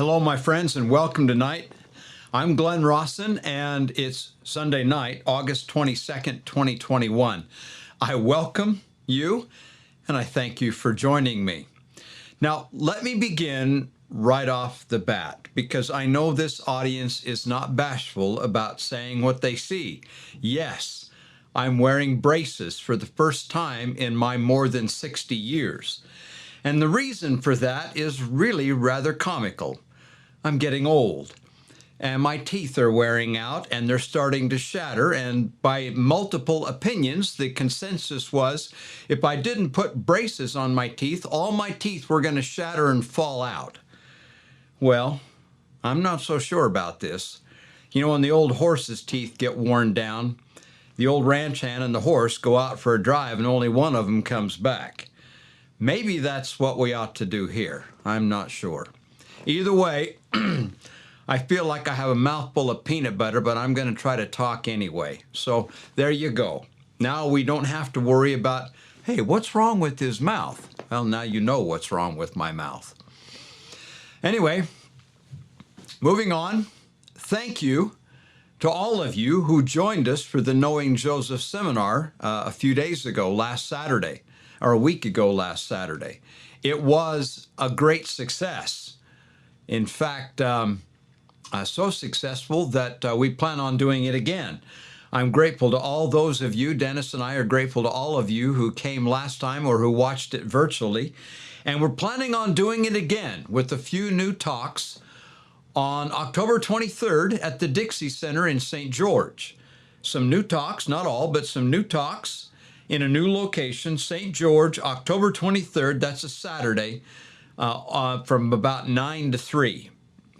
Hello, my friends, and welcome tonight. I'm Glenn Rossen, and it's Sunday night, August 22nd, 2021. I welcome you, and I thank you for joining me. Now, let me begin right off the bat, because I know this audience is not bashful about saying what they see. Yes, I'm wearing braces for the first time in my more than 60 years. And the reason for that is really rather comical. I'm getting old, and my teeth are wearing out, and they're starting to shatter, and by multiple opinions, the consensus was if I didn't put braces on my teeth, all my teeth were going to shatter and fall out. Well, I'm not so sure about this. You know, when the old horse's teeth get worn down, the old ranch hand and the horse go out for a drive, and only one of them comes back. Maybe that's what we ought to do here. I'm not sure. Either way, I feel like I have a mouthful of peanut butter, but I'm going to try to talk anyway. So there you go. Now we don't have to worry about, hey, what's wrong with his mouth? Well, now you know what's wrong with my mouth. Anyway, moving on. Thank you to all of you who joined us for the Knowing Joseph seminar a few days ago, last Saturday, or a week ago last Saturday. It was a great success. In fact, so successful that we plan on doing it again. I'm grateful to all those of you, Dennis and I are grateful to all of you who came last time or who watched it virtually. And we're planning on doing it again with a few new talks on October 23rd at the Dixie Center in St. George. Some new talks, not all, but some new talks in a new location, St. George, October 23rd, that's a Saturday, from about 9 to 3.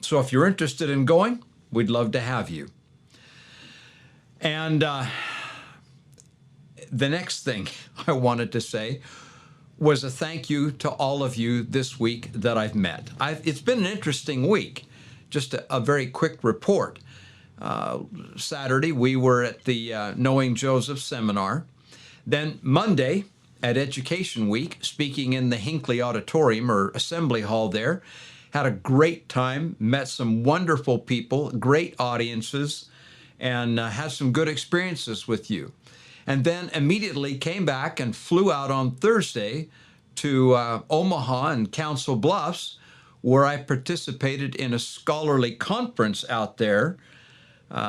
So if you're interested in going, we'd love to have you. And the next thing I wanted to say was a thank you to all of you this week that I've met. It's been an interesting week. Just a very quick report. Saturday, we were at the Knowing Joseph seminar. Then Monday, at Education Week, speaking in the Hinckley Auditorium or Assembly Hall there, had a great time, met some wonderful people, great audiences, and had some good experiences with you. And then immediately came back and flew out on Thursday to Omaha and Council Bluffs, where I participated in a scholarly conference out there.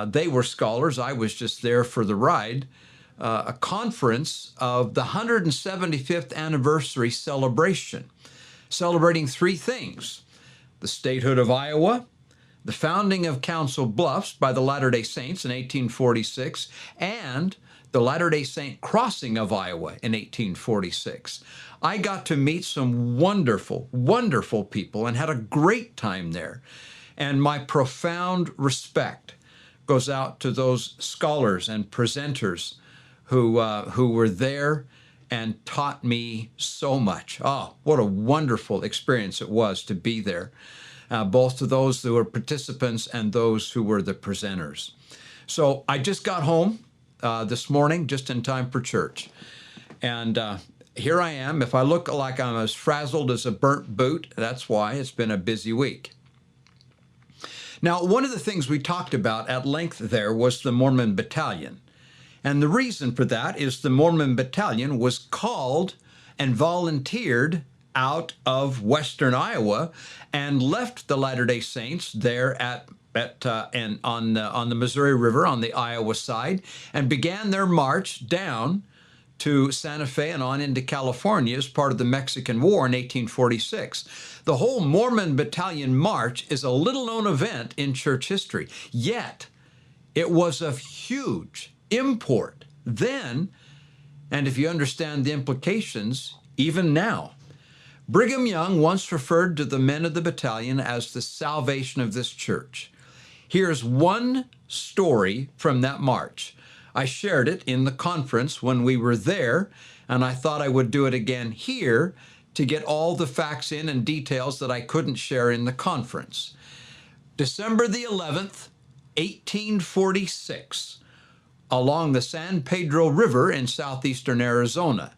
They were scholars. I was just there for the ride. A conference of the 175th anniversary celebration, celebrating three things: the statehood of Iowa, the founding of Council Bluffs by the Latter-day Saints in 1846, and the Latter-day Saint crossing of Iowa in 1846. I got to meet some wonderful, wonderful people and had a great time there. And my profound respect goes out to those scholars and presenters who were there and taught me so much. Oh, what a wonderful experience it was to be there, both to those who were participants and those who were the presenters. So I just got home this morning, just in time for church. And here I am. If I look like I'm as frazzled as a burnt boot, that's why. It's been a busy week. Now, one of the things we talked about at length there was the Mormon Battalion. And the reason for that is the Mormon Battalion was called and volunteered out of western Iowa and left the Latter-day Saints there and on the Missouri River on the Iowa side and began their march down to Santa Fe and on into California as part of the Mexican War in 1846. The whole Mormon Battalion March is a little-known event in church history, yet it was of huge import then, and if you understand the implications, even now. Brigham Young once referred to the men of the battalion as the salvation of this church. Here's one story from that march. I shared it in the conference when we were there, and I thought I would do it again here to get all the facts in and details that I couldn't share in the conference. December the 11th, 1846, along the San Pedro River in southeastern Arizona,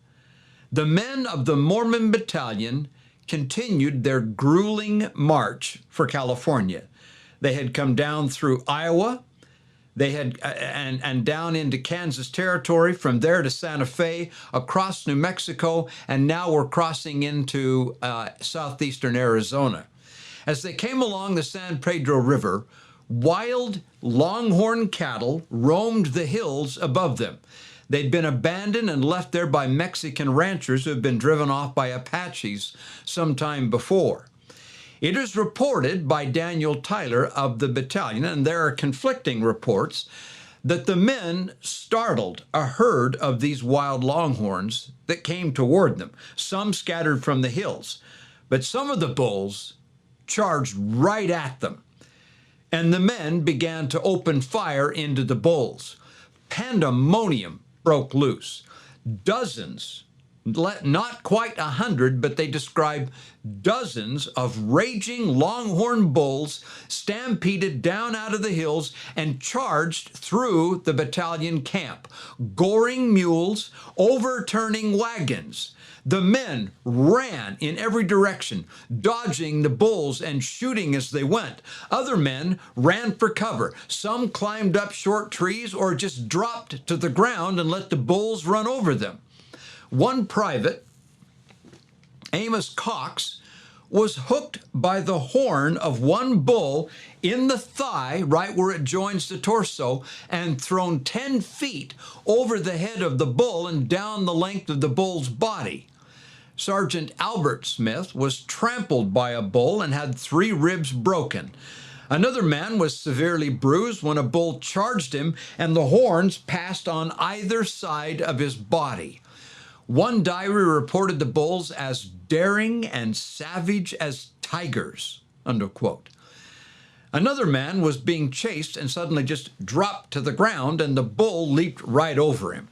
the men of the Mormon Battalion continued their grueling march for California. They had come down through Iowa, they had and down into Kansas Territory, from there to Santa Fe, across New Mexico, and now we're crossing into southeastern Arizona. As they came along the San Pedro River, wild longhorn cattle roamed the hills above them. They'd been abandoned and left there by Mexican ranchers who had been driven off by Apaches some time before. It is reported by Daniel Tyler of the battalion, and there are conflicting reports, that the men startled a herd of these wild longhorns that came toward them. Some scattered from the hills, but some of the bulls charged right at them, and the men began to open fire into the bulls. Pandemonium broke loose. Dozens, not quite 100, but they describe dozens of raging longhorn bulls stampeded down out of the hills and charged through the battalion camp, goring mules, overturning wagons. The men ran in every direction, dodging the bulls and shooting as they went. Other men ran for cover. Some climbed up short trees or just dropped to the ground and let the bulls run over them. One private, Amos Cox, was hooked by the horn of one bull in the thigh, right where it joins the torso, and thrown 10 feet over the head of the bull and down the length of the bull's body. Sergeant Albert Smith was trampled by a bull and had 3 ribs broken. Another man was severely bruised when a bull charged him and the horns passed on either side of his body. One diary reported the bulls as daring and savage as tigers, unquote. Another man was being chased and suddenly just dropped to the ground, and the bull leaped right over him.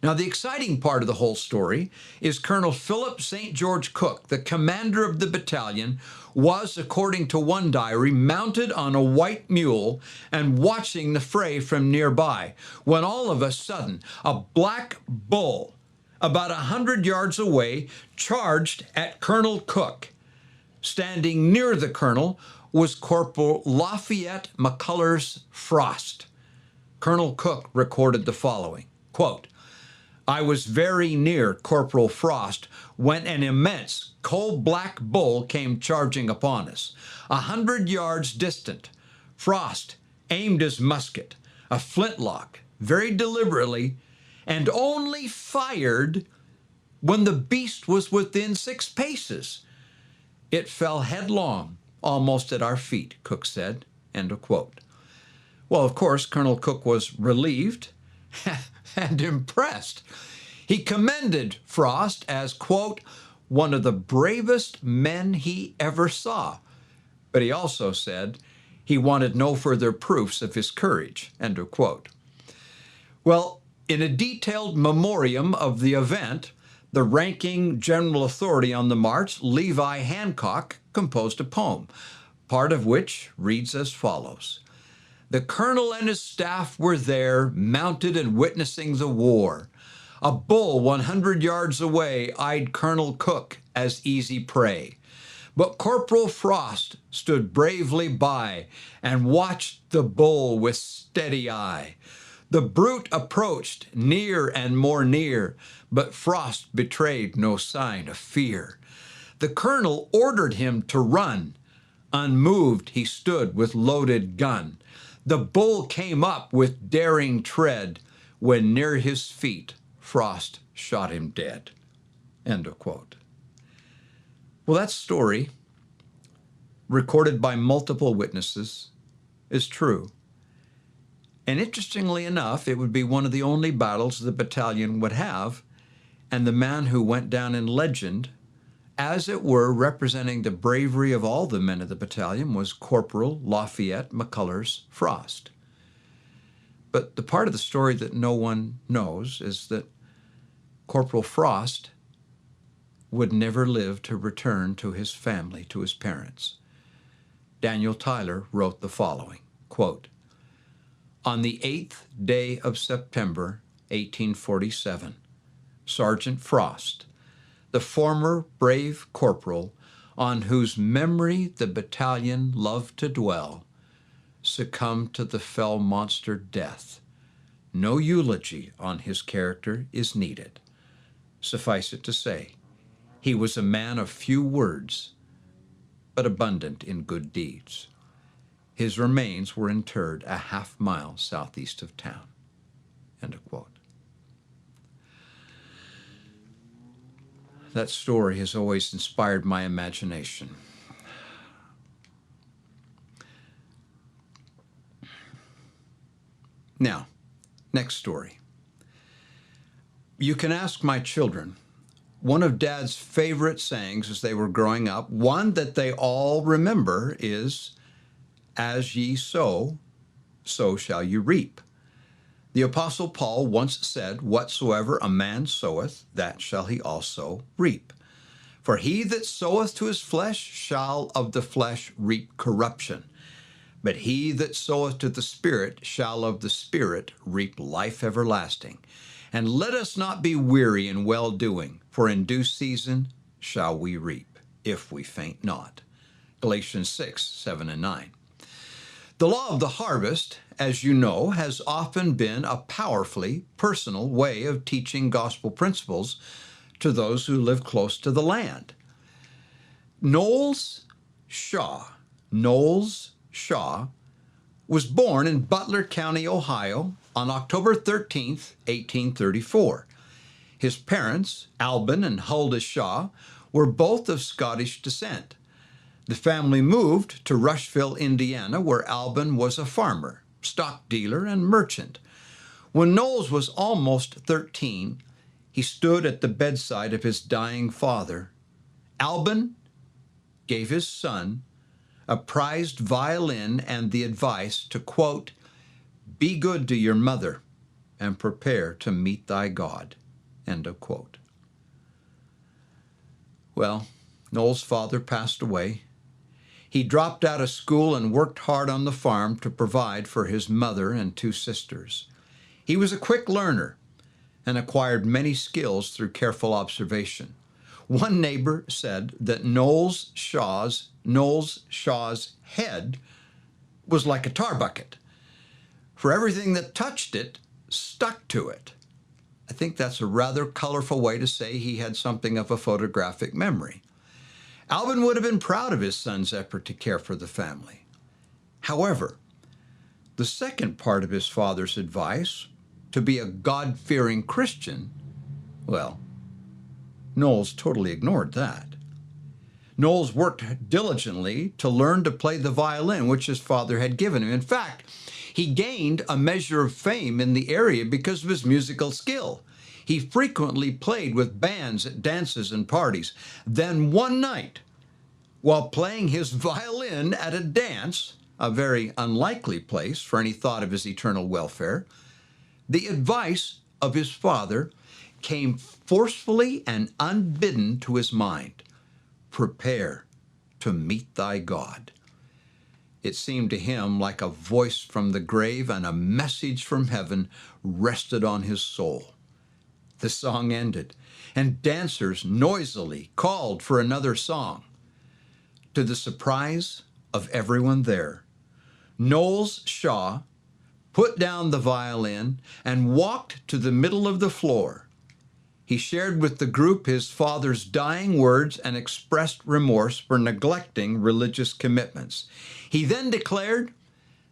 Now, the exciting part of the whole story is Colonel Philip St. George Cook, the commander of the battalion, was, according to one diary, mounted on a white mule and watching the fray from nearby, when all of a sudden a black bull about 100 yards away charged at Colonel Cook. Standing near the colonel was Corporal Lafayette McCullers Frost. Colonel Cook recorded the following, quote, "I was very near Corporal Frost when an immense coal-black bull came charging upon us. 100 yards distant, Frost aimed his musket, a flintlock, very deliberately, and only fired when the beast was within 6 paces. It fell headlong, almost at our feet," Cook said, end of quote. Well, of course, Colonel Cook was relieved and impressed. He commended Frost as, quote, "one of the bravest men he ever saw." But he also said he wanted no further proofs of his courage, end of quote. Well, in a detailed memoriam of the event, the ranking general authority on the march, Levi Hancock, composed a poem, part of which reads as follows. "The colonel and his staff were there, mounted and witnessing the war. A bull 100 yards away eyed Colonel Cook as easy prey. But Corporal Frost stood bravely by and watched the bull with steady eye. The brute approached near and more near, but Frost betrayed no sign of fear. The colonel ordered him to run. Unmoved he stood with loaded gun. The bull came up with daring tread. When near his feet, Frost shot him dead." End of quote. Well, that story, recorded by multiple witnesses, is true. And interestingly enough, it would be one of the only battles the battalion would have, and the man who went down in legend, as it were, representing the bravery of all the men of the battalion, was Corporal Lafayette McCullers Frost. But the part of the story that no one knows is that Corporal Frost would never live to return to his family, to his parents. Daniel Tyler wrote the following, quote, "On the 8th day of September, 1847, Sergeant Frost, the former brave corporal on whose memory the battalion loved to dwell, succumbed to the fell monster death. No eulogy on his character is needed. Suffice it to say, he was a man of few words, but abundant in good deeds. His remains were interred a half-mile southeast of town." End of quote. That story has always inspired my imagination. Now, next story. You can ask my children, one of Dad's favorite sayings as they were growing up, one that they all remember, is, "As ye sow, so shall you reap." The Apostle Paul once said, "Whatsoever a man soweth, that shall he also reap. For he that soweth to his flesh shall of the flesh reap corruption. But he that soweth to the Spirit shall of the Spirit reap life everlasting. And let us not be weary in well-doing, for in due season shall we reap, if we faint not." Galatians 6, 7, and 9. The law of the harvest, as you know, has often been a powerfully personal way of teaching gospel principles to those who live close to the land. Knowles Shaw was born in Butler County, Ohio, on October 13th, 1834. His parents, Alban and Huldah Shaw, were both of Scottish descent. The family moved to Rushville, Indiana, where Alban was a farmer, stock dealer, and merchant. When Knowles was almost 13, he stood at the bedside of his dying father. Alban gave his son a prized violin and the advice to, quote, "Be good to your mother and prepare to meet thy God," end of quote. Well, Knowles' father passed away. He dropped out of school and worked hard on the farm to provide for his mother and two sisters. He was a quick learner and acquired many skills through careful observation. One neighbor said that Knowles Shaw's head was like a tar bucket, for everything that touched it stuck to it. I think that's a rather colorful way to say he had something of a photographic memory. Alban would have been proud of his son's effort to care for the family. However, the second part of his father's advice, to be a God-fearing Christian, well, Knowles totally ignored that. Knowles worked diligently to learn to play the violin, which his father had given him. In fact, he gained a measure of fame in the area because of his musical skill. He frequently played with bands at dances and parties. Then one night, while playing his violin at a dance, a very unlikely place for any thought of his eternal welfare, the advice of his father came forcefully and unbidden to his mind: "Prepare to meet thy God." It seemed to him like a voice from the grave and a message from heaven rested on his soul. The song ended, and dancers noisily called for another song. To the surprise of everyone there, Knowles Shaw put down the violin and walked to the middle of the floor. He shared with the group his father's dying words and expressed remorse for neglecting religious commitments. He then declared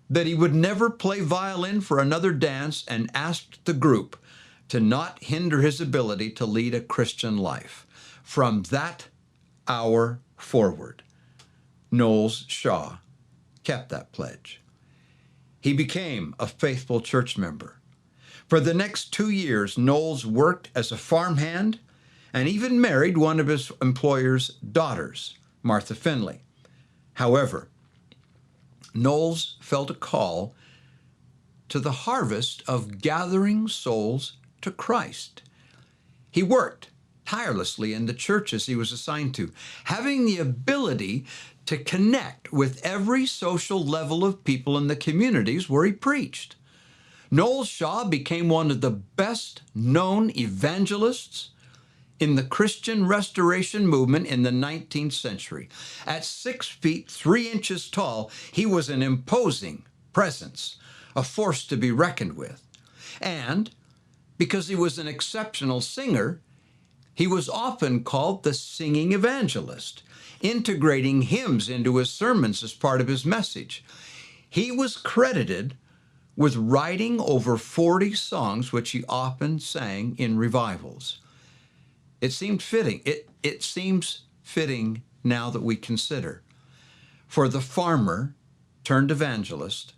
that he would never play violin for another dance and asked the group to not hinder his ability to lead a Christian life. From that hour forward, Knowles Shaw kept that pledge. He became a faithful church member. For the next 2 years, Knowles worked as a farmhand and even married one of his employer's daughters, Martha Finley. However, Knowles felt a call to the harvest of gathering souls to Christ. He worked tirelessly in the churches he was assigned to, having the ability to connect with every social level of people in the communities where he preached. Knowles Shaw became one of the best-known evangelists in the Christian Restoration movement in the 19th century. At 6 feet 3 inches tall, he was an imposing presence, a force to be reckoned with. And because he was an exceptional singer, he was often called the singing evangelist, integrating hymns into his sermons as part of his message. He was credited with writing over 40 songs, which he often sang in revivals. It seemed fitting. It seems fitting now that we consider for the farmer turned evangelist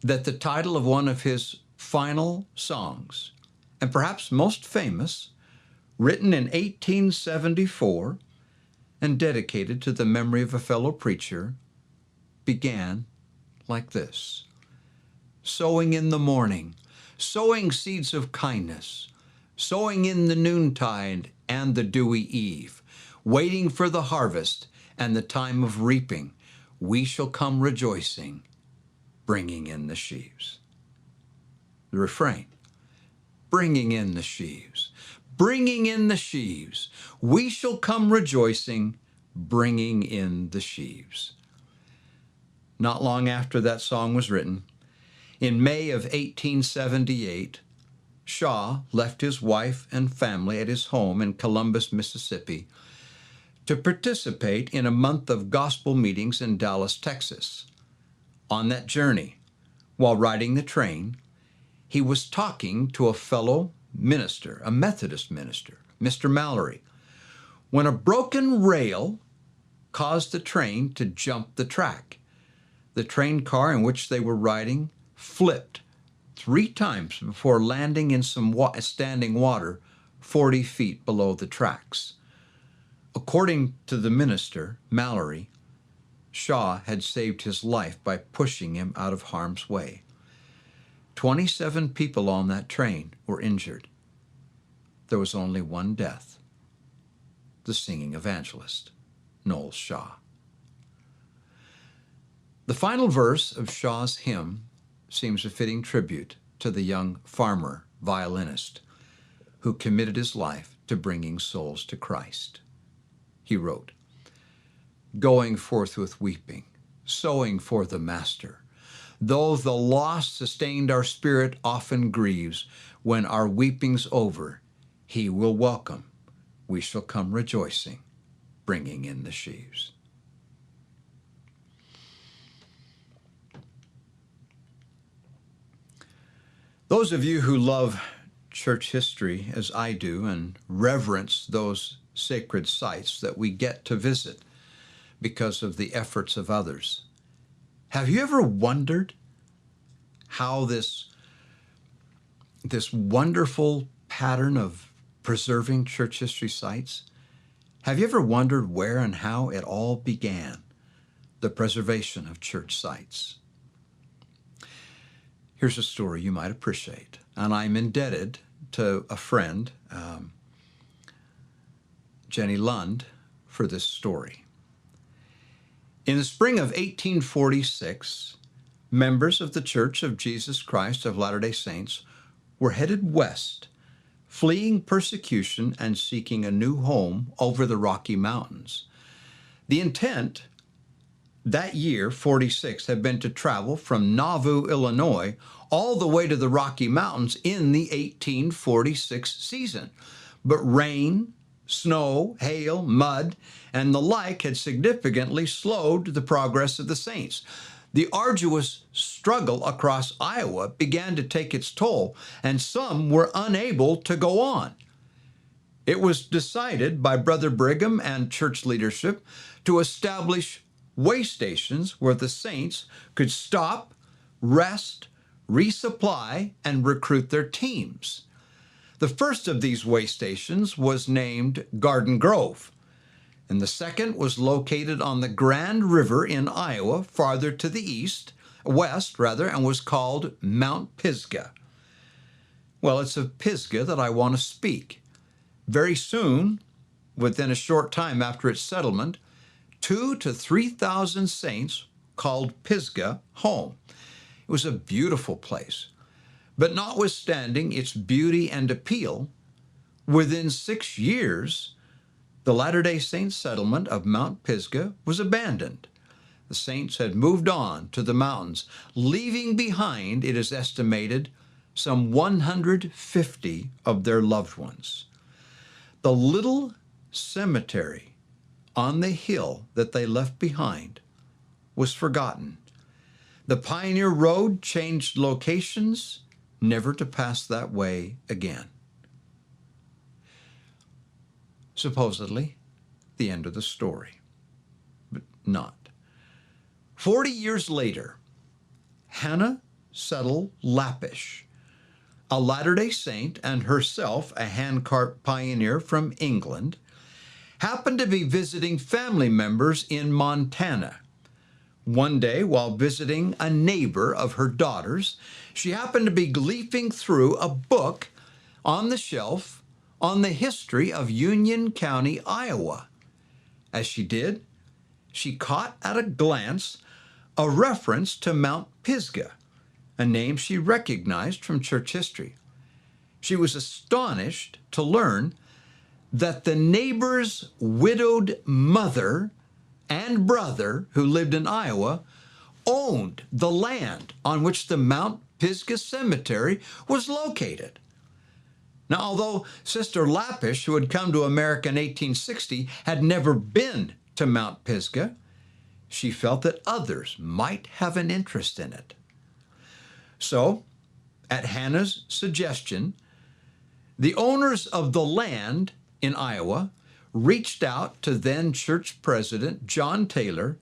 that the title of one of his final songs, and perhaps most famous, written in 1874 and dedicated to the memory of a fellow preacher, began like this: sowing in the morning, sowing seeds of kindness, sowing in the noontide and the dewy eve, waiting for the harvest and the time of reaping, we shall come rejoicing, bringing in the sheaves. The refrain: bringing in the sheaves, bringing in the sheaves, we shall come rejoicing, bringing in the sheaves. Not long after that song was written, in May of 1878, Shaw left his wife and family at his home in Columbus, Mississippi, to participate in a month of gospel meetings in Dallas, Texas. On that journey, while riding the train, he was talking to a fellow minister, a Methodist minister, Mr. Mallory, when a broken rail caused the train to jump the track. The train car in which they were riding flipped 3 times before landing in some standing water 40 feet below the tracks. According to the minister, Mallory, Shaw had saved his life by pushing him out of harm's way. 27 people on that train were injured. There was only one death: the singing evangelist, Knowles Shaw. The final verse of Shaw's hymn seems a fitting tribute to the young farmer violinist who committed his life to bringing souls to Christ. He wrote, "Going forth with weeping, sowing for the Master. Though the loss sustained our spirit often grieves, when our weeping's over, he will welcome. We shall come rejoicing, bringing in the sheaves." Those of you who love church history as I do and reverence those sacred sites that we get to visit because of the efforts of others, have you ever wondered how this wonderful pattern of preserving church history sites, have you ever wondered where and how it all began, the preservation of church sites? Here's a story you might appreciate, and I'm indebted to a friend, Jenny Lund, for this story. In the spring of 1846, members of the Church of Jesus Christ of Latter-day Saints were headed west, fleeing persecution and seeking a new home over the Rocky Mountains. The intent that year, 46, had been to travel from Nauvoo, Illinois, all the way to the Rocky Mountains in the 1846 season. But rain, snow, hail, mud, and the like had significantly slowed the progress of the saints. The arduous struggle across Iowa began to take its toll, and some were unable to go on. It was decided by Brother Brigham and church leadership to establish way stations where the saints could stop, rest, resupply, and recruit their teams. The first of these way stations was named Garden Grove, and the second was located on the Grand River in Iowa, farther to the west, and was called Mount Pisgah. Well, it's of Pisgah that I want to speak. Very soon, within a short time after its settlement, 2,000 to 3,000 saints called Pisgah home. It was a beautiful place, but notwithstanding its beauty and appeal, Within 6 years, the Latter-day Saint settlement of Mount Pisgah was abandoned. The saints had moved on to the mountains, leaving behind, it is estimated, some 150 of their loved ones. The little cemetery on the hill that they left behind was forgotten. The pioneer road changed locations, never to pass that way again. Supposedly, the end of the story, but not. 40 years later, Hannah Settle Lappish, a Latter-day Saint and herself a handcart pioneer from England, happened to be visiting family members in Montana. One day, while visiting a neighbor of her daughter's, she happened to be leafing through a book on the shelf on the history of Union County, Iowa. As she did, she caught at a glance a reference to Mount Pisgah, a name she recognized from church history. She was astonished to learn that the neighbor's widowed mother and brother, who lived in Iowa, owned the land on which the Mount Pisgah Cemetery was located. Now, although Sister Lappish, who had come to America in 1860, had never been to Mount Pisgah, she felt that others might have an interest in it. So, at Hannah's suggestion, the owners of the land in Iowa reached out to then church president John Taylor,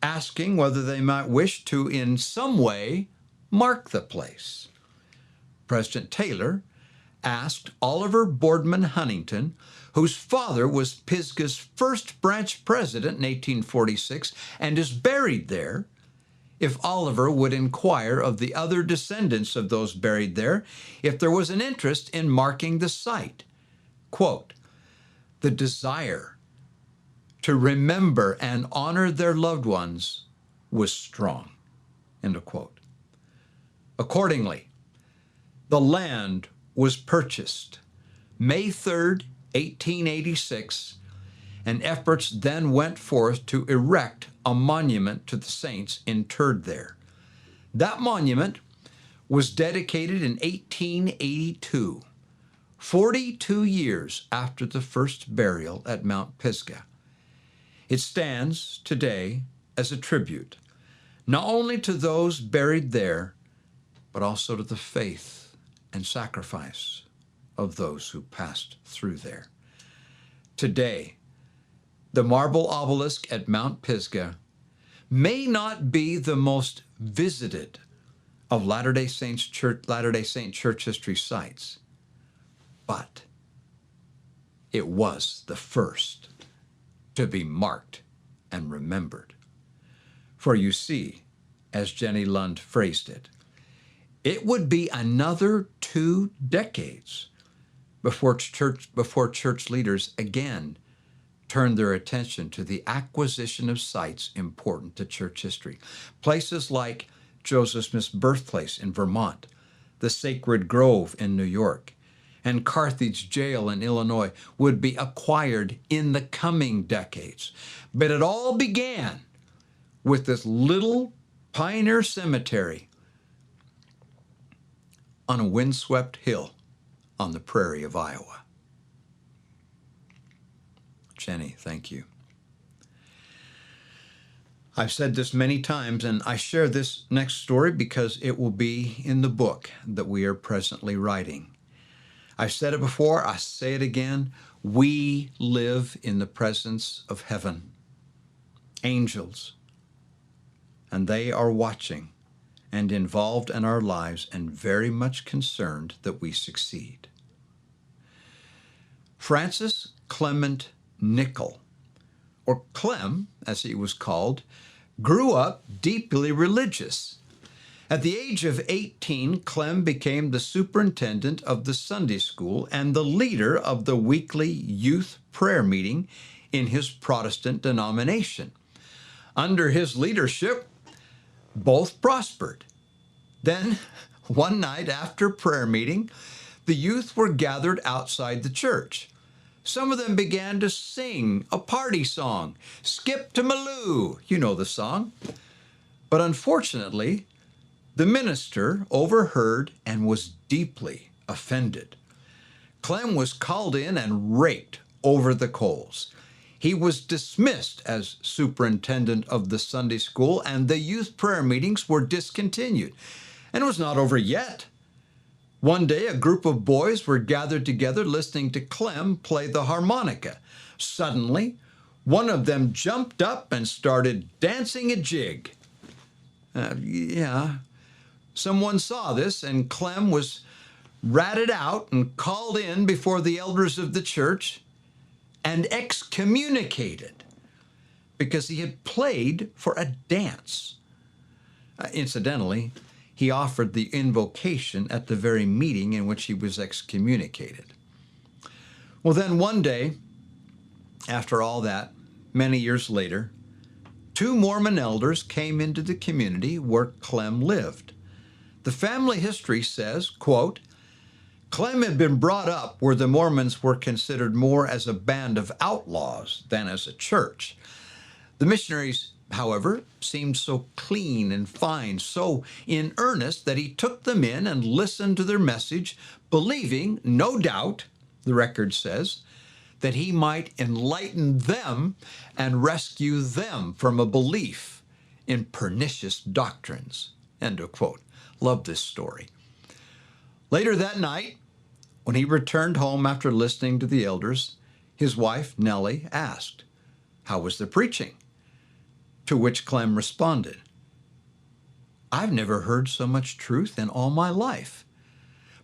asking whether they might wish to in some way mark the place. President Taylor asked Oliver Boardman Huntington, whose father was Pisgah's first branch president in 1846 and is buried there, if Oliver would inquire of the other descendants of those buried there if there was an interest in marking the site. Quote, "The desire to remember and honor their loved ones was strong." End of quote. Accordingly, the land was purchased May 3rd, 1886, and efforts then went forth to erect a monument to the saints interred there. That monument was dedicated in 1882, 42 years after the first burial at Mount Pisgah. It stands today as a tribute, not only to those buried there, but also to the faith and sacrifice of those who passed through there. Today, the marble obelisk at Mount Pisgah may not be the most visited of Latter-day Saint church history sites, but it was the first to be marked and remembered. For you see, as Jenny Lund phrased it, it would be another 2 decades before church leaders again turned their attention to the acquisition of sites important to church history. Places like Joseph Smith's birthplace in Vermont, the Sacred Grove in New York, and Carthage Jail in Illinois would be acquired in the coming decades. But it all began with this little pioneer cemetery on a windswept hill on the prairie of Iowa. Jenny, thank you. I've said this many times, and I share this next story because it will be in the book that we are presently writing. I've said it before, I say it again. We live in the presence of heaven, angels, and they are watching and involved in our lives and very much concerned that we succeed. Francis Clement Nickle, or Clem, as he was called, grew up deeply religious. At the age of 18, Clem became the superintendent of the Sunday school and the leader of the weekly youth prayer meeting in his Protestant denomination. Under his leadership, both prospered. Then, one night after prayer meeting, the youth were gathered outside the church. Some of them began to sing a party song, "Skip to Maloo." You know the song. But unfortunately, the minister overheard and was deeply offended. Clem was called in and raked over the coals. He was dismissed as superintendent of the Sunday school, and the youth prayer meetings were discontinued. And it was not over yet. One day, a group of boys were gathered together listening to Clem play the harmonica. Suddenly, one of them jumped up and started dancing a jig. Someone saw this, and Clem was ratted out and called in before the elders of the church and excommunicated because he had played for a dance. Incidentally, he offered the invocation at the very meeting in which he was excommunicated. Well, then one day, after all that, many years later, 2 Mormon elders came into the community where Clem lived. The family history says, quote, Clem had been brought up where the Mormons were considered more as a band of outlaws than as a church. The missionaries, however, seemed so clean and fine, so in earnest that he took them in and listened to their message, believing, no doubt, the record says, that he might enlighten them and rescue them from a belief in pernicious doctrines. End of quote. Love this story. Later that night, when he returned home after listening to the elders, his wife, Nellie, asked, "How was the preaching?" To which Clem responded, "I've never heard so much truth in all my life.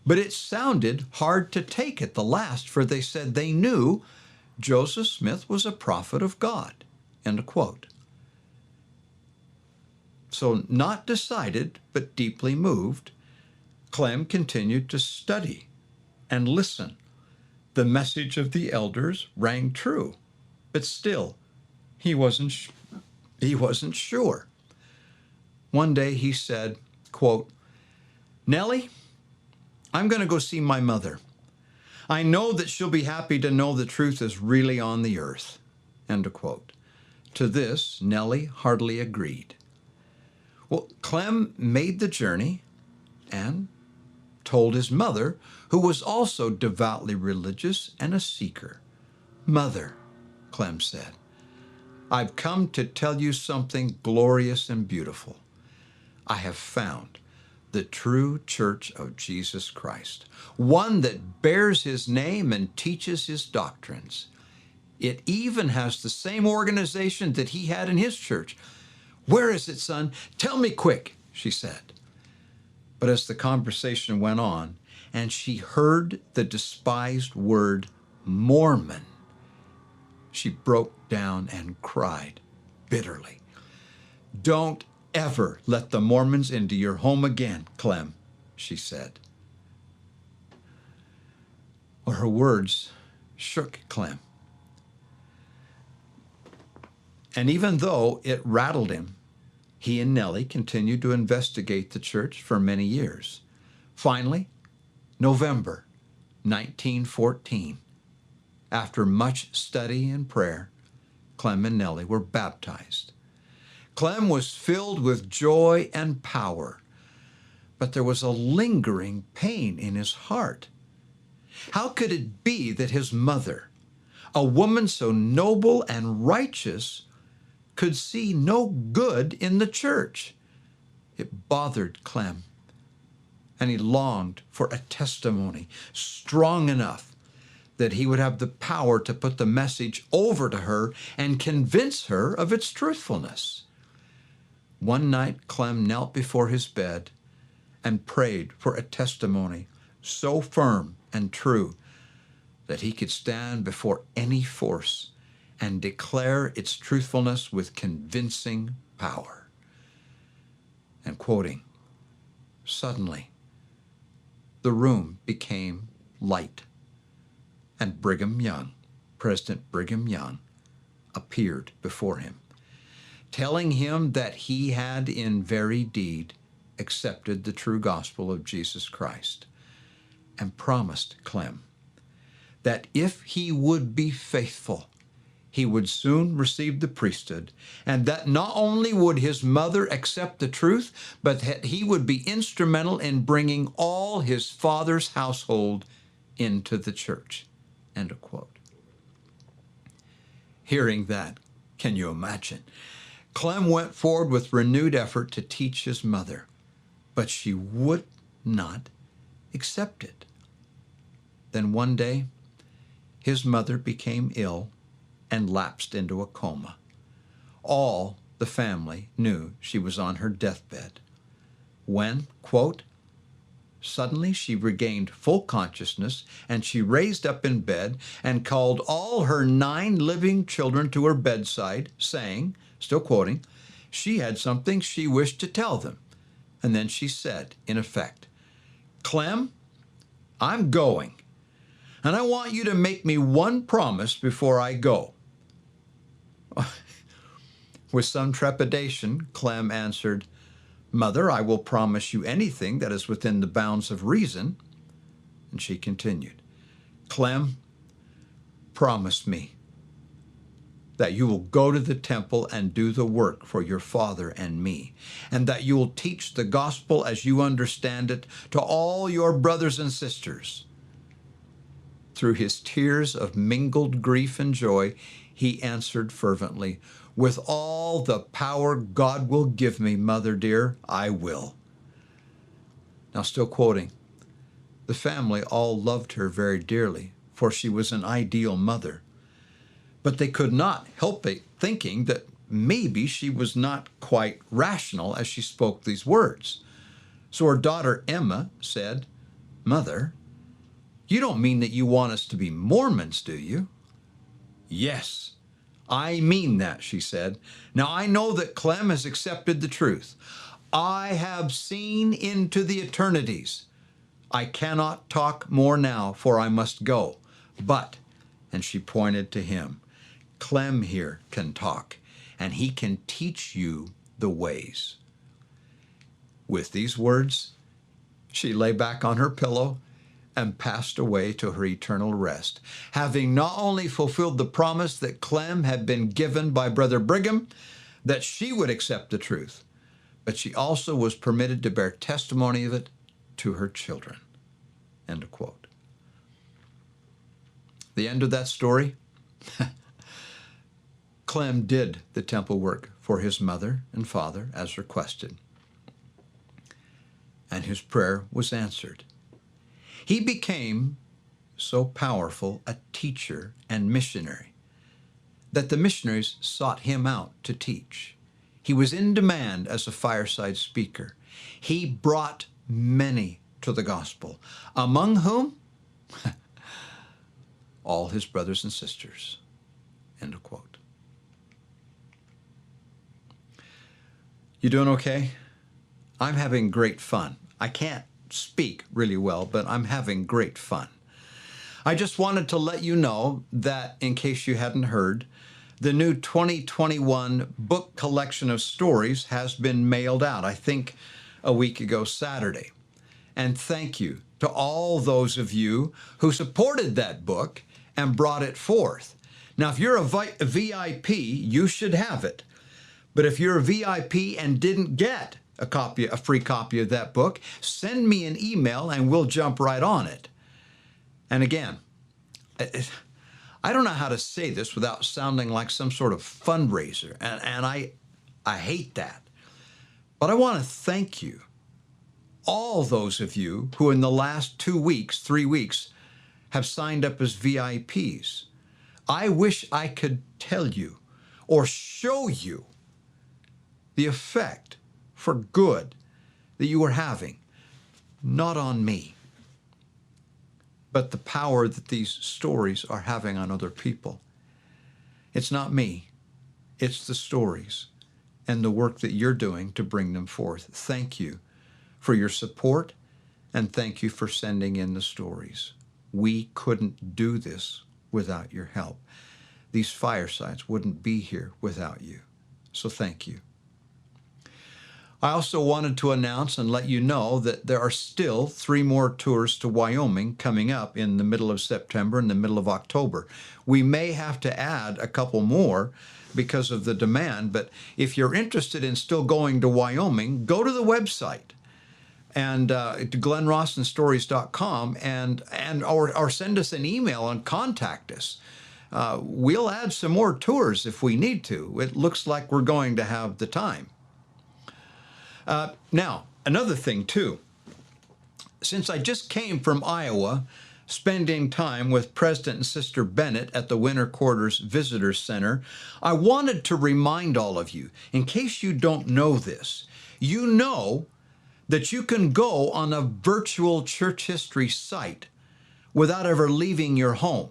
But it sounded hard to take at the last, for they said they knew Joseph Smith was a prophet of God." End quote. So, not decided, but deeply moved, Clem continued to study and listen. The message of the elders rang true, but still, he wasn't sure. One day he said, quote, "Nellie, I'm going to go see my mother. I know that she'll be happy to know the truth is really on the earth." End of quote. To this, Nellie heartily agreed. Well, Clem made the journey and told his mother, who was also devoutly religious and a seeker. "Mother," Clem said, "I've come to tell you something glorious and beautiful. I have found the true church of Jesus Christ, one that bears his name and teaches his doctrines. It even has the same organization that he had in his church." "Where is it, son? Tell me quick," she said. But as the conversation went on, and she heard the despised word Mormon, she broke down and cried bitterly. "Don't ever let the Mormons into your home again, Clem," she said. Well, her words shook Clem. And even though it rattled him, he and Nellie continued to investigate the church for many years. Finally, November 1914, after much study and prayer, Clem and Nellie were baptized. Clem was filled with joy and power, but there was a lingering pain in his heart. How could it be that his mother, a woman so noble and righteous, could see no good in the church? It bothered Clem, and he longed for a testimony strong enough that he would have the power to put the message over to her and convince her of its truthfulness. One night, Clem knelt before his bed and prayed for a testimony so firm and true that he could stand before any force and declare its truthfulness with convincing power. And quoting, "Suddenly, the room became light, and President Brigham Young, appeared before him, telling him that he had in very deed accepted the true gospel of Jesus Christ. and promised Clem that if he would be faithful, he would soon receive the priesthood, and that not only would his mother accept the truth, but that he would be instrumental in bringing all his father's household into the church. End of quote. Hearing that, can you imagine? Clem went forward with renewed effort to teach his mother, but she would not accept it. Then one day, his mother became ill and lapsed into a coma. All the family knew she was on her deathbed when, quote, suddenly she regained full consciousness, and she raised up in bed and called all her 9 living children to her bedside, saying, still quoting, she had something she wished to tell them. And then she said, in effect, Clem, I'm going, and I want you to make me one promise before I go. With some trepidation, Clem answered, Mother, I will promise you anything that is within the bounds of reason. And she continued, Clem, promise me that you will go to the temple and do the work for your father and me, and that you will teach the gospel as you understand it to all your brothers and sisters. Through his tears of mingled grief and joy, he answered fervently, with all the power God will give me, Mother dear, I will. Now, still quoting, the family all loved her very dearly, for she was an ideal mother. But they could not help thinking that maybe she was not quite rational as she spoke these words. So her daughter Emma said, Mother, you don't mean that you want us to be Mormons, do you? Yes, I mean that, she said. Now I know that Clem has accepted the truth. I have seen into the eternities. I cannot talk more now, for I must go. But, and she pointed to him, Clem here can talk, and he can teach you the ways. With these words, she lay back on her pillow and passed away to her eternal rest, having not only fulfilled the promise that Clem had been given by Brother Brigham, that she would accept the truth, but she also was permitted to bear testimony of it to her children. End of quote. The end of that story? Clem did the temple work for his mother and father as requested, and his prayer was answered. He became so powerful a teacher and missionary that the missionaries sought him out to teach. He was in demand as a fireside speaker. He brought many to the gospel, among whom all his brothers and sisters. End of quote. You doing okay? I'm having great fun. I can't speak really well, but I'm having great fun. I just wanted to let you know that, in case you hadn't heard, the new 2021 book collection of stories has been mailed out, I think a week ago Saturday. And thank you to all those of you who supported that book and brought it forth. Now, if you're a VIP, you should have it. But if you're a VIP and didn't get a free copy of that book, send me an email and we'll jump right on it. And again, I don't know how to say this without sounding like some sort of fundraiser, and I hate that. But I want to thank you, all those of you who in the last 2 weeks, 3 weeks, have signed up as VIPs. I wish I could tell you or show you the effect for good that you are having, not on me, but the power that these stories are having on other people. It's not me, it's the stories and the work that you're doing to bring them forth. Thank you for your support, and thank you for sending in the stories. We couldn't do this without your help. These firesides wouldn't be here without you. So thank you. I also wanted to announce and let you know that there are still 3 more tours to Wyoming coming up in the middle of September and the middle of October. We may have to add a couple more because of the demand, but if you're interested in still going to Wyoming, go to the website and to glenrossenstories.com or send us an email and contact us. We'll add some more tours if we need to. It looks like we're going to have the time. Now, another thing too, since I just came from Iowa, spending time with President and Sister Bennett at the Winter Quarters Visitor Center, I wanted to remind all of you, in case you don't know this, you know that you can go on a virtual church history site without ever leaving your home.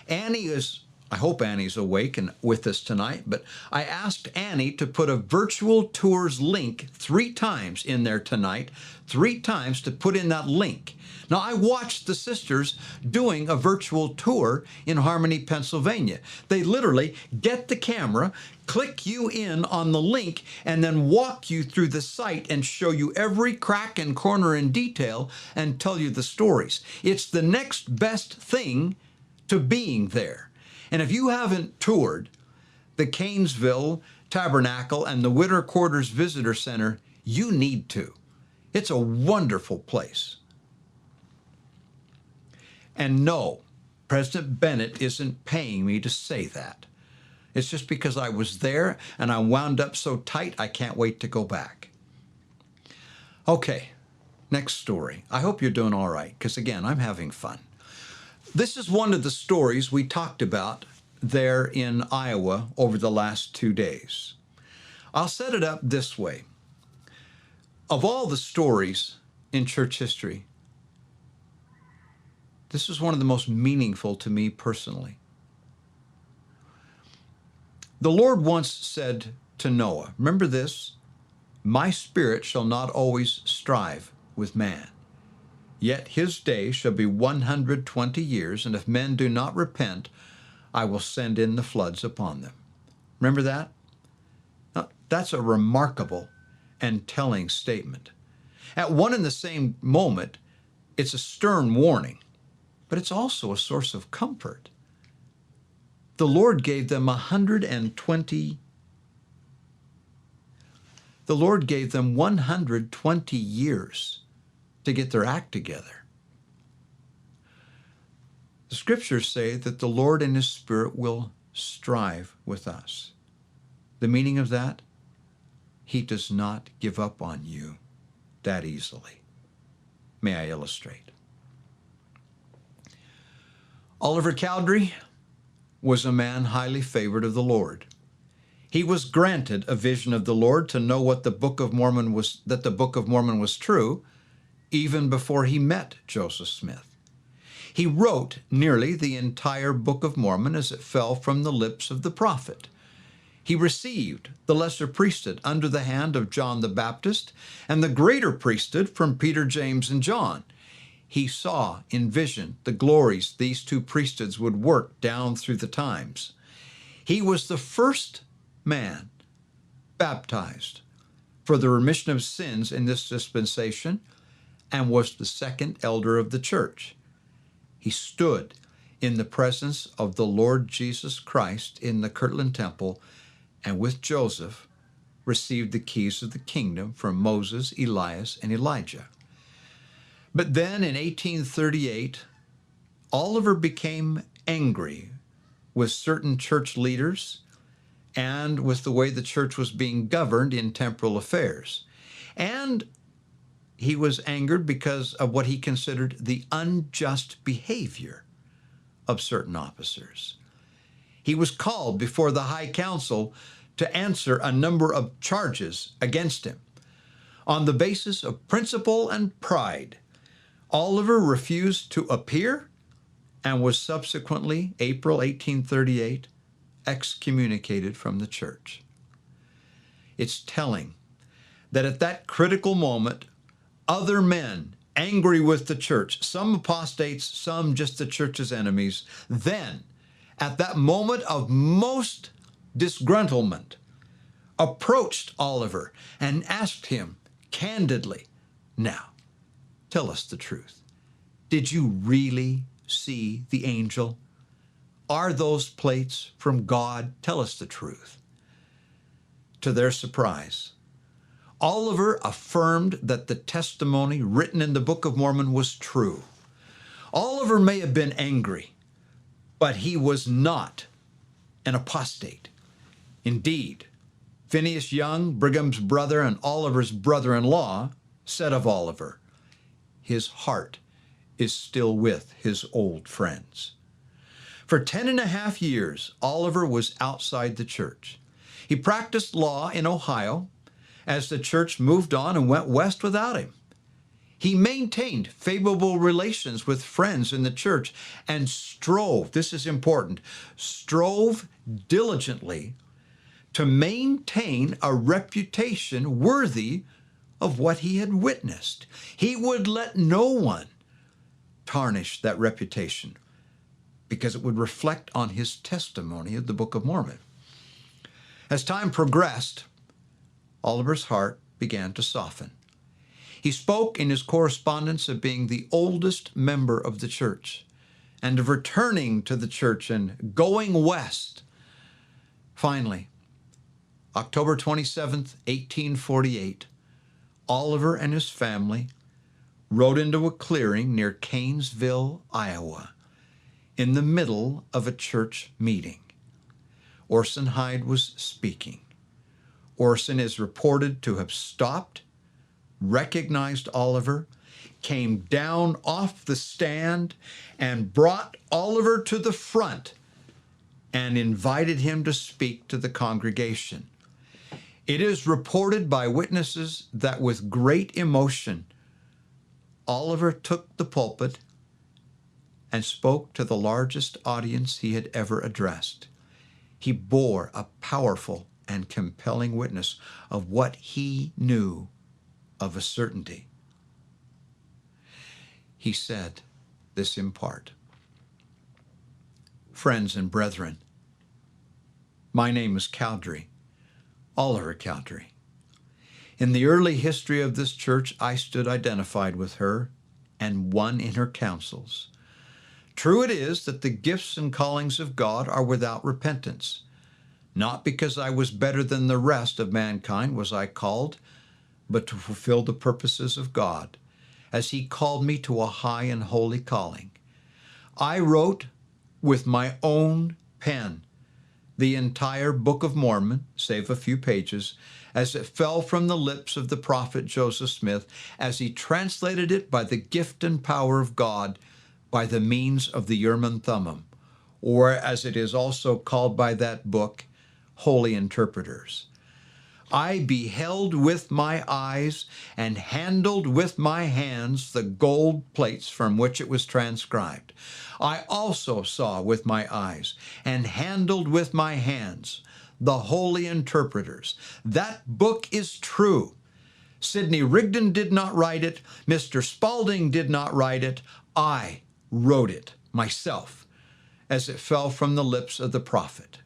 I hope Annie's awake and with us tonight, but I asked Annie to put a virtual tours link 3 times in there tonight, 3 times to put in that link. Now, I watched the sisters doing a virtual tour in Harmony, Pennsylvania. They literally get the camera, click you in on the link, and then walk you through the site and show you every crack and corner in detail and tell you the stories. It's the next best thing to being there. And if you haven't toured the Canesville Tabernacle and the Winter Quarters Visitor Center, you need to. It's a wonderful place. And no, President Bennett isn't paying me to say that. It's just because I was there and I wound up so tight I can't wait to go back. Okay, next story. I hope you're doing all right, because again, I'm having fun. This is one of the stories we talked about there in Iowa over the last 2 days. I'll set it up this way. Of all the stories in church history, this is one of the most meaningful to me personally. The Lord once said to Noah, remember this, "My spirit shall not always strive with man. Yet his day shall be 120 years, and if men do not repent, I will send in the floods upon them." Remember that? Now, that's a remarkable and telling statement. At one and the same moment, it's a stern warning, but it's also a source of comfort. The Lord gave them 120. The Lord gave them 120 years to get their act together. The scriptures say that the Lord and his Spirit will strive with us. The meaning of that? He does not give up on you that easily. May I illustrate? Oliver Cowdery was a man highly favored of the Lord. He was granted a vision of the Lord to know what the Book of Mormon was, that the Book of Mormon was true, even before he met Joseph Smith. He wrote nearly the entire Book of Mormon as it fell from the lips of the prophet. He received the lesser priesthood under the hand of John the Baptist and the greater priesthood from Peter, James, and John. He saw in vision the glories these 2 priesthoods would work down through the times. He was the first man baptized for the remission of sins in this dispensation and was the second elder of the church. He stood in the presence of the Lord Jesus Christ in the Kirtland Temple and with Joseph received the keys of the kingdom from Moses, Elias, and Elijah. But then in 1838, Oliver became angry with certain church leaders and with the way the church was being governed in temporal affairs. And he was angered because of what he considered the unjust behavior of certain officers. He was called before the High Council to answer a number of charges against him. On the basis of principle and pride, Oliver refused to appear and was subsequently, April 1838, excommunicated from the church. It's telling that at that critical moment, other men angry with the church, some apostates, some just the church's enemies, then, at that moment of most disgruntlement, approached Oliver and asked him candidly, "Now, tell us the truth. Did you really see the angel? Are those plates from God? Tell us the truth." To their surprise, Oliver affirmed that the testimony written in the Book of Mormon was true. Oliver may have been angry, but he was not an apostate. Indeed, Phineas Young, Brigham's brother and Oliver's brother-in-law, said of Oliver, "His heart is still with his old friends." For 10.5 years, Oliver was outside the church. He practiced law in Ohio as the church moved on and went west without him. He maintained favorable relations with friends in the church and strove, this is important, strove diligently to maintain a reputation worthy of what he had witnessed. He would let no one tarnish that reputation because it would reflect on his testimony of the Book of Mormon. As time progressed, Oliver's heart began to soften. He spoke in his correspondence of being the oldest member of the church and of returning to the church and going west. Finally, October 27th, 1848, Oliver and his family rode into a clearing near Canesville, Iowa, in the middle of a church meeting. Orson Hyde was speaking. Orson is reported to have stopped, recognized Oliver, came down off the stand, and brought Oliver to the front and invited him to speak to the congregation. It is reported by witnesses that with great emotion, Oliver took the pulpit and spoke to the largest audience he had ever addressed. He bore a powerful and compelling witness of what he knew of a certainty. He said this in part, "Friends and brethren, my name is Cowdery, Oliver Cowdery. In the early history of this church, I stood identified with her and one in her councils. True it is that the gifts and callings of God are without repentance. Not because I was better than the rest of mankind was I called, but to fulfill the purposes of God, as he called me to a high and holy calling. I wrote with my own pen the entire Book of Mormon, save a few pages, as it fell from the lips of the prophet Joseph Smith, as he translated it by the gift and power of God, by the means of the Urim and Thummim, or as it is also called by that book, holy interpreters. I beheld with my eyes and handled with my hands the gold plates from which it was transcribed. I also saw with my eyes and handled with my hands the holy interpreters. That book is true. Sidney Rigdon did not write it. Mr. Spalding did not write it. I wrote it myself as it fell from the lips of the prophet.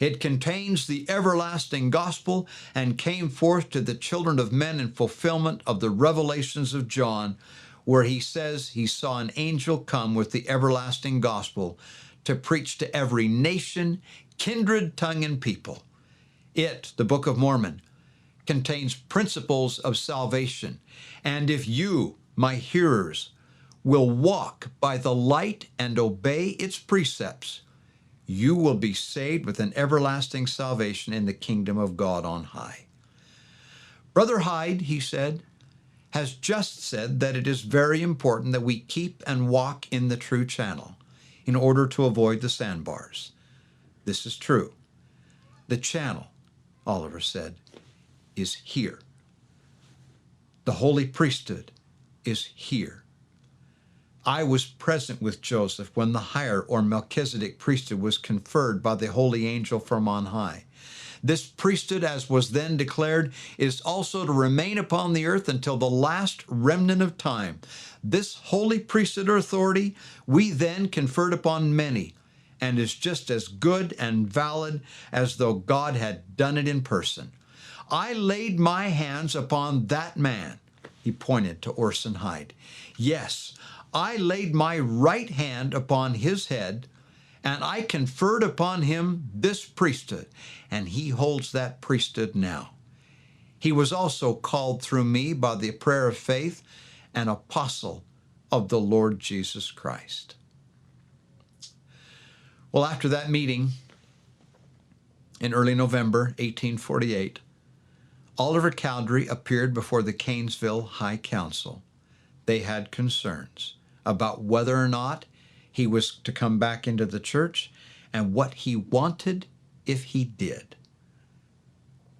It contains the everlasting gospel and came forth to the children of men in fulfillment of the revelations of John, where he says he saw an angel come with the everlasting gospel to preach to every nation, kindred, tongue, and people. It, the Book of Mormon, contains principles of salvation. And if you, my hearers, will walk by the light and obey its precepts, you will be saved with an everlasting salvation in the kingdom of God on high. Brother Hyde, he said, has just said that it is very important that we keep and walk in the true channel in order to avoid the sandbars. This is true. The channel, Oliver said, is here. The holy priesthood is here. I was present with Joseph when the higher or Melchizedek priesthood was conferred by the holy angel from on high. This priesthood, as was then declared, is also to remain upon the earth until the last remnant of time. This holy priesthood authority we then conferred upon many, and is just as good and valid as though God had done it in person. I laid my hands upon that man. He pointed to Orson Hyde. Yes, I laid my right hand upon his head, and I conferred upon him this priesthood, and he holds that priesthood now. He was also called through me by the prayer of faith an apostle of the Lord Jesus Christ. Well, after that meeting in early November 1848, Oliver Cowdery appeared before the Canesville High Council. They had concerns about whether or not he was to come back into the church and what he wanted if he did.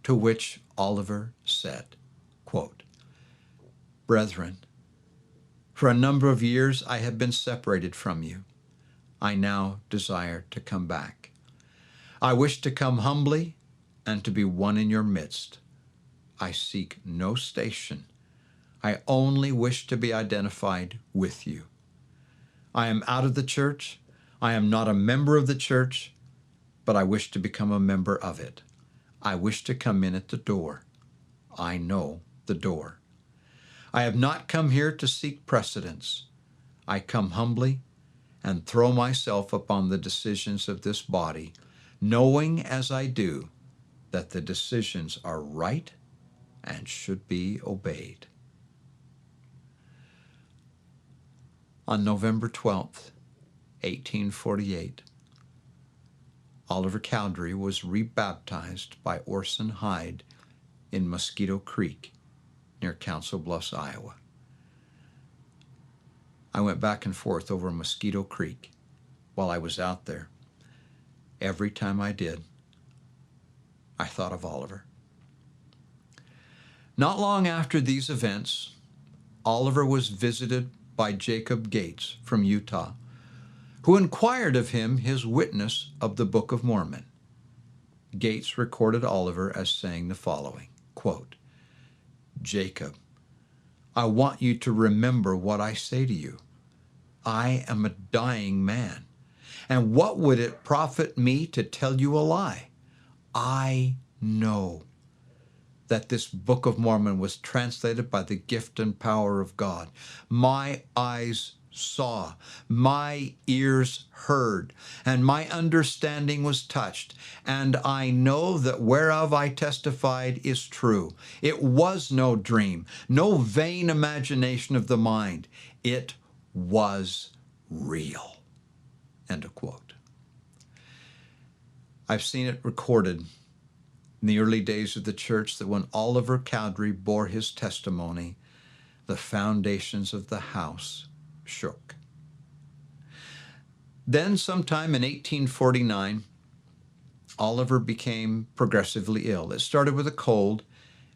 To which Oliver said, quote, "Brethren, for a number of years I have been separated from you. I now desire to come back. I wish to come humbly and to be one in your midst. I seek no station. I only wish to be identified with you. I am out of the church. I am not a member of the church, but I wish to become a member of it. I wish to come in at the door. I know the door. I have not come here to seek precedence. I come humbly and throw myself upon the decisions of this body, knowing as I do that the decisions are right and should be obeyed." On November 12th, 1848, Oliver Cowdery was rebaptized by Orson Hyde in Mosquito Creek near Council Bluffs, Iowa. I went back and forth over Mosquito Creek while I was out there. Every time I did, I thought of Oliver. Not long after these events, Oliver was visited by Jacob Gates from Utah, who inquired of him his witness of the Book of Mormon. Gates recorded Oliver as saying the following, quote, "Jacob, I want you to remember what I say to you. I am a dying man, and what would it profit me to tell you a lie? I know that this Book of Mormon was translated by the gift and power of God. My eyes saw, my ears heard, and my understanding was touched, and I know that whereof I testified is true. It was no dream, no vain imagination of the mind. It was real." End of quote. I've seen it recorded in the early days of the church that when Oliver Cowdery bore his testimony, the foundations of the house shook. Then sometime in 1849, Oliver became progressively ill. It started with a cold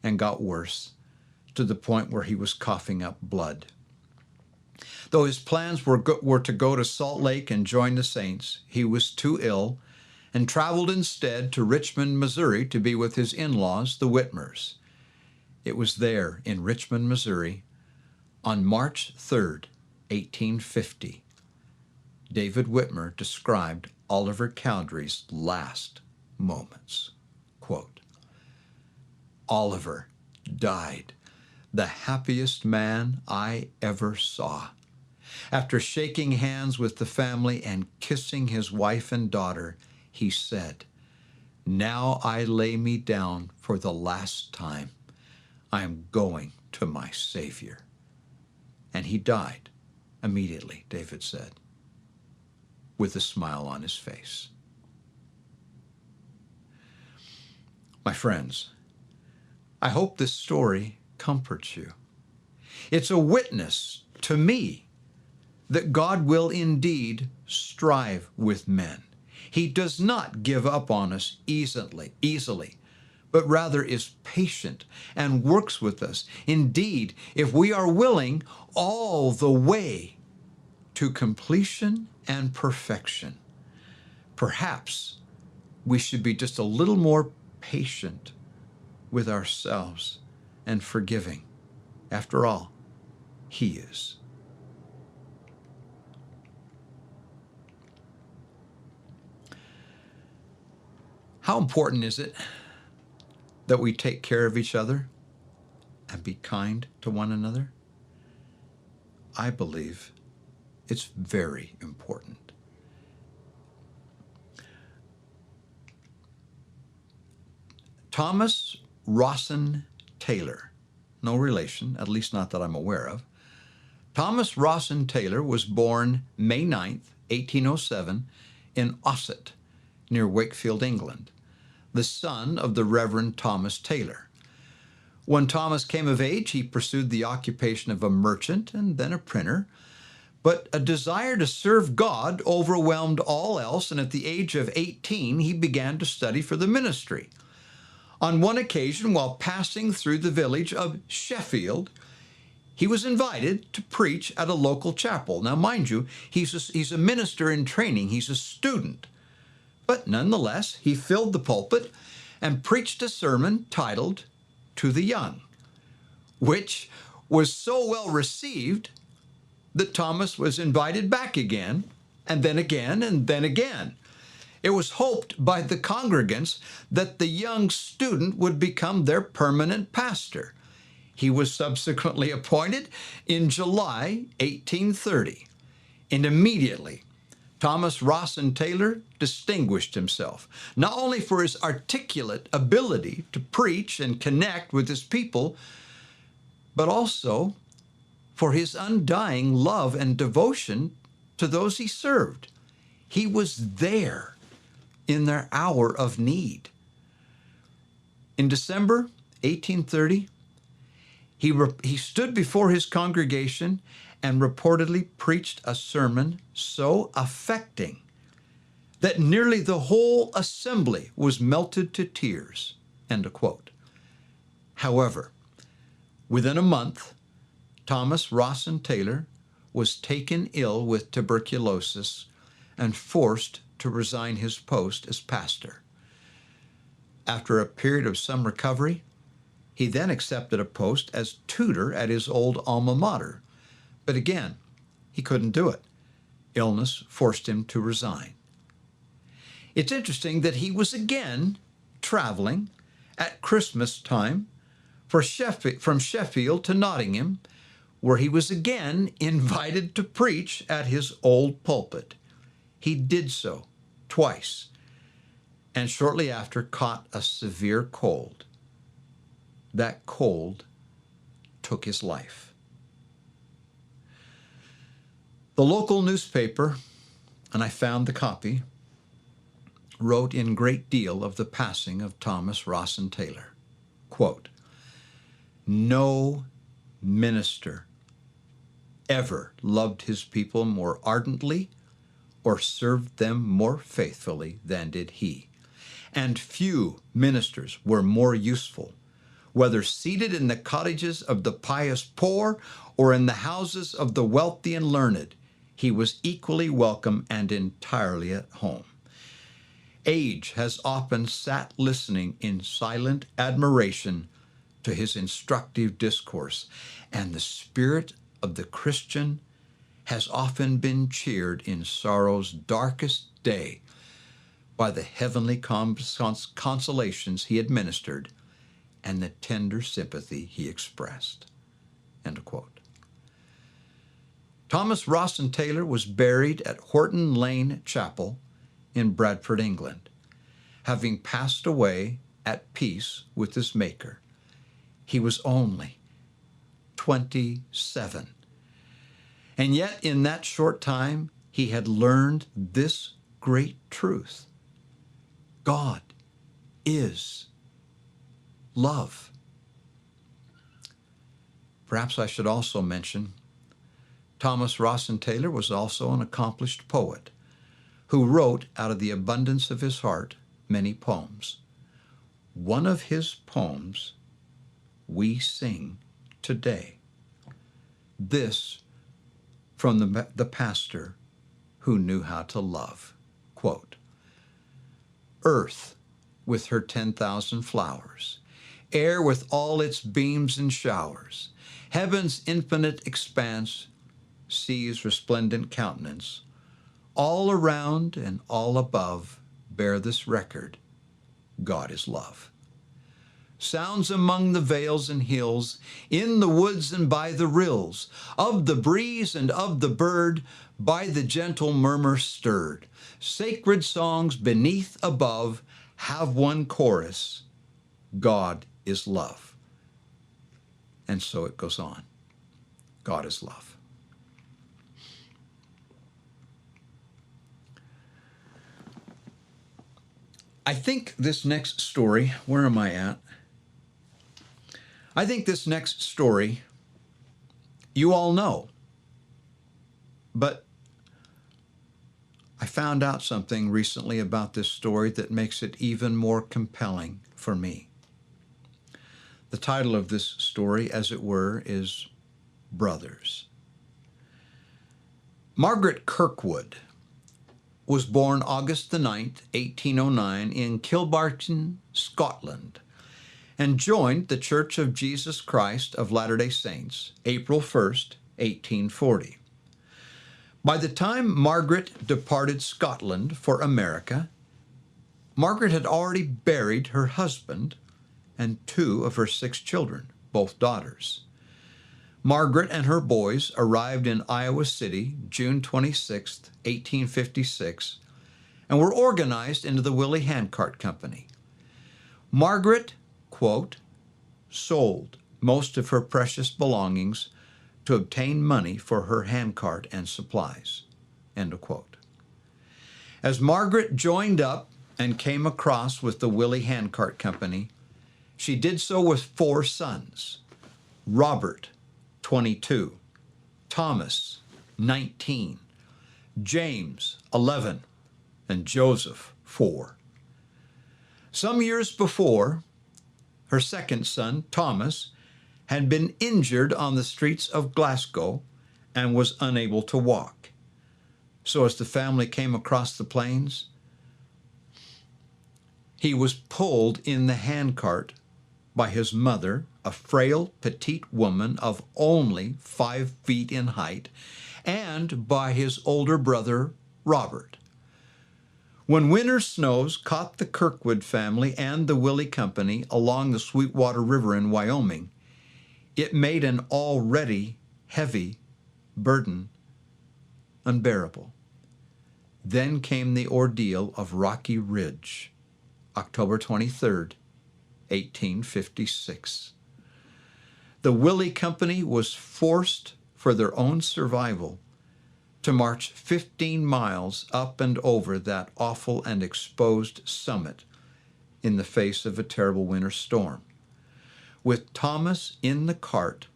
and got worse to the point where he was coughing up blood. Though his plans were to go to Salt Lake and join the saints, he was too ill and traveled instead to Richmond, Missouri, to be with his in-laws, the Whitmers. It was there in Richmond, Missouri, on March 3rd, 1850, David Whitmer described Oliver Cowdery's last moments. Quote, "Oliver died, the happiest man I ever saw. After shaking hands with the family and kissing his wife and daughter, he said, 'Now I lay me down for the last time. I am going to my Savior.' And he died immediately," David said, with a smile on his face. My friends, I hope this story comforts you. It's a witness to me that God will indeed strive with men. He does not give up on us easily, but rather is patient and works with us. Indeed, if we are willing, all the way to completion and perfection. Perhaps we should be just a little more patient with ourselves and forgiving. After all, He is. How important is it that we take care of each other and be kind to one another? I believe it's very important. Thomas Rawson Taylor, no relation, at least not that I'm aware of. Thomas Rawson Taylor was born May 9th, 1807, in Ossett, near Wakefield, England, the son of the Reverend Thomas Taylor. When Thomas came of age, he pursued the occupation of a merchant and then a printer, but a desire to serve God overwhelmed all else, and at the age of 18, he began to study for the ministry. On one occasion, while passing through the village of Sheffield, he was invited to preach at a local chapel. Now, mind you, he's a minister in training. He's a student. But nonetheless, he filled the pulpit and preached a sermon titled "To the Young," which was so well received that Thomas was invited back again, and then again, and then again. It was hoped by the congregants that the young student would become their permanent pastor. He was subsequently appointed in July 1830, and immediately Thomas Rawson Taylor distinguished himself, not only for his articulate ability to preach and connect with his people, but also for his undying love and devotion to those he served. He was there in their hour of need. In December 1830, he stood before his congregation and reportedly preached a sermon so affecting that nearly the whole assembly was melted to tears. End of quote. However, within a month, Thomas Rawson Taylor was taken ill with tuberculosis and forced to resign his post as pastor. After a period of some recovery, he then accepted a post as tutor at his old alma mater. But again, he couldn't do it. Illness forced him to resign. It's interesting that he was again traveling at Christmas time from Sheffield to Nottingham, where he was again invited to preach at his old pulpit. He did so twice, and shortly after caught a severe cold. That cold took his life. The local newspaper, and I found the copy, wrote in great deal of the passing of Thomas Rawson Taylor. Quote, "No minister ever loved his people more ardently or served them more faithfully than did he. And few ministers were more useful, whether seated in the cottages of the pious poor or in the houses of the wealthy and learned. He was equally welcome and entirely at home. Age has often sat listening in silent admiration to his instructive discourse, and the spirit of the Christian has often been cheered in sorrow's darkest day by the heavenly consolations he administered and the tender sympathy he expressed." End of quote. Thomas Rawson Taylor was buried at Horton Lane Chapel in Bradford, England, having passed away at peace with his Maker. He was only 27. And yet, in that short time, he had learned this great truth: God is love. Perhaps I should also mention Thomas Rawson Taylor was also an accomplished poet who wrote out of the abundance of his heart many poems. One of his poems we sing today. This from the pastor who knew how to love. Quote, "Earth with her 10,000 flowers, air with all its beams and showers, heaven's infinite expanse, sea's resplendent countenance, all around and all above bear this record: God is love. sounds among the vales and hills, in the woods and by the rills, of the breeze and of the bird, by the gentle murmur stirred. Sacred songs beneath, above, have one chorus: God is love. And so it goes on. God is love. I think this next story, where am I at? I think this next story you all know. But I found out something recently about this story that makes it even more compelling for me. The title of this story, as it were, is Brothers. Margaret Kirkwood was born August the 9th, 1809 in Kilbarton, Scotland, and joined the Church of Jesus Christ of Latter-day Saints April 1st, 1840. By the time Margaret departed Scotland for America, Margaret had already buried her husband and 2 of her 6 children, both daughters. Margaret and her boys arrived in Iowa City June 26, 1856, and were organized into the Willie Handcart Company. Margaret, quote, sold most of her precious belongings to obtain money for her handcart and supplies, end of quote. As Margaret joined up and came across with the Willie Handcart Company, she did so with 4 sons: Robert, 22, Thomas, 19, James, 11, and Joseph, 4. Some years before, her second son, Thomas, had been injured on the streets of Glasgow and was unable to walk. So as the family came across the plains, he was pulled in the handcart by his mother, a frail, petite woman of only 5 feet in height, and by his older brother, Robert. When winter snows caught the Kirkwood family and the Willie Company along the Sweetwater River in Wyoming, it made an already heavy burden unbearable. Then came the ordeal of Rocky Ridge, October 23rd, 1856. The Willie Company was forced, for their own survival, to march 15 miles up and over that awful and exposed summit in the face of a terrible winter storm. With Thomas in the cart,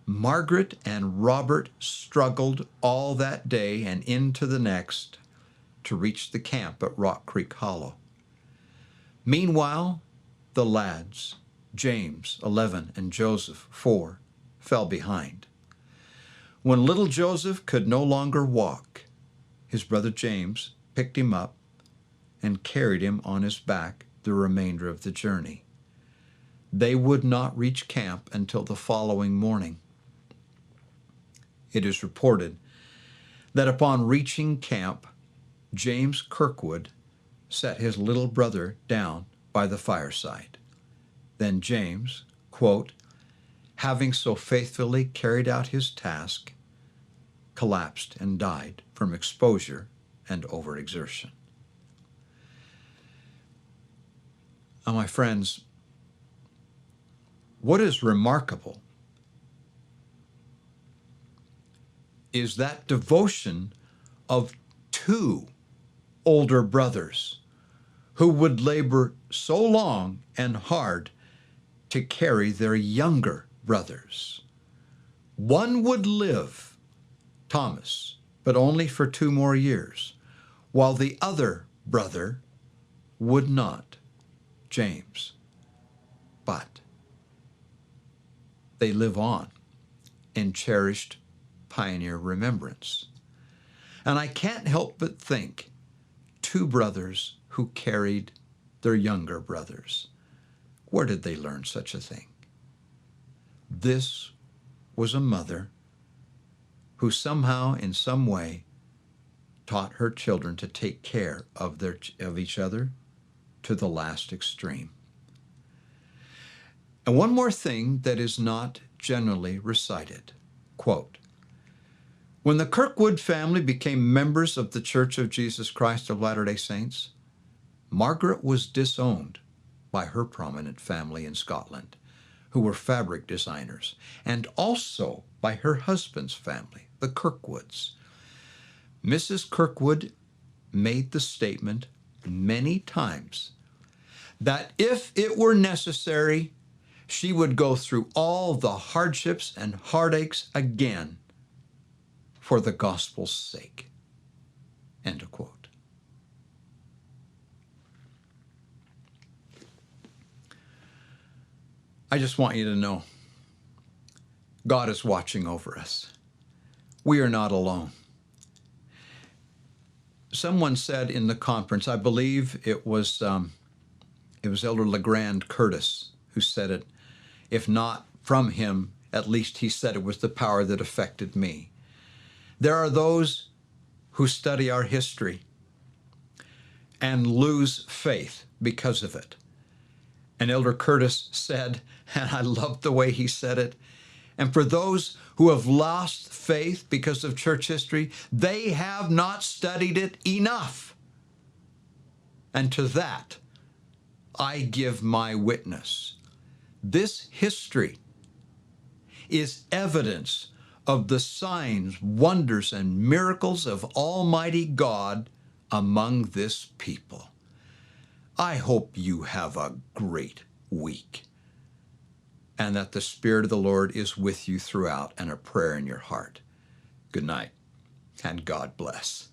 Margaret and Robert struggled all that day and into the next to reach the camp at Rock Creek Hollow. Meanwhile, the lads, James, 11, and Joseph, 4, fell behind. When little Joseph could no longer walk, his brother James picked him up and carried him on his back the remainder of the journey. They would not reach camp until the following morning. It is reported that upon reaching camp, James Kirkwood set his little brother down by the fireside. Then James, quote, having so faithfully carried out his task, collapsed and died from exposure and overexertion. Now, my friends, what is remarkable is that devotion of 2 older brothers who would labor so long and hard to carry their younger brothers. One would live, Thomas, but only for 2 more years, while the other brother would not, James. But they live on in cherished pioneer remembrance. And I can't help but think 2 brothers who carried their younger brothers. Where did they learn such a thing? This was a mother who somehow, in some way, taught her children to take care of each other to the last extreme. And one more thing that is not generally recited. Quote, when the Kirkwood family became members of the Church of Jesus Christ of Latter-day Saints, Margaret was disowned by her prominent family in Scotland, who were fabric designers, and also by her husband's family, the Kirkwoods. Mrs. Kirkwood made the statement many times that if it were necessary, she would go through all the hardships and heartaches again for the gospel's sake. End of quote. I just want you to know, God is watching over us. We are not alone. Someone said in the conference, I believe it was Elder LeGrand Curtis who said it. If not from him, at least he said it was the power that affected me. There are those who study our history and lose faith because of it. And Elder Curtis said, and I loved the way he said it, and for those who have lost faith because of church history, they have not studied it enough. And to that, I give my witness. This history is evidence of the signs, wonders, and miracles of Almighty God among this people. I hope you have a great week and that the Spirit of the Lord is with you throughout and a prayer in your heart. Good night and God bless.